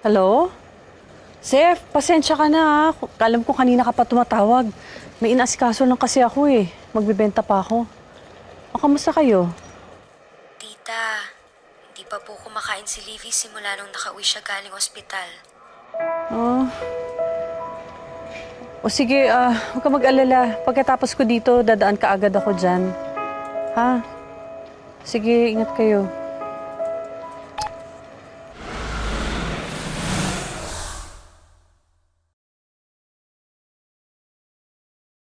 Hello? Seth, pasensya ka na ha. Alam ko kanina ka pa tumatawag. May inasikaso lang kasi ako eh. Magbibenta pa ako. O, kamusta kayo? Tita, hindi pa po kumakain si Livy simula nung nakauwi siya galing ospital. Oh. O sige, huwag ka mag-alala. Pagkatapos ko dito, dadaan ka agad ako dyan. Ha? Sige, ingat kayo.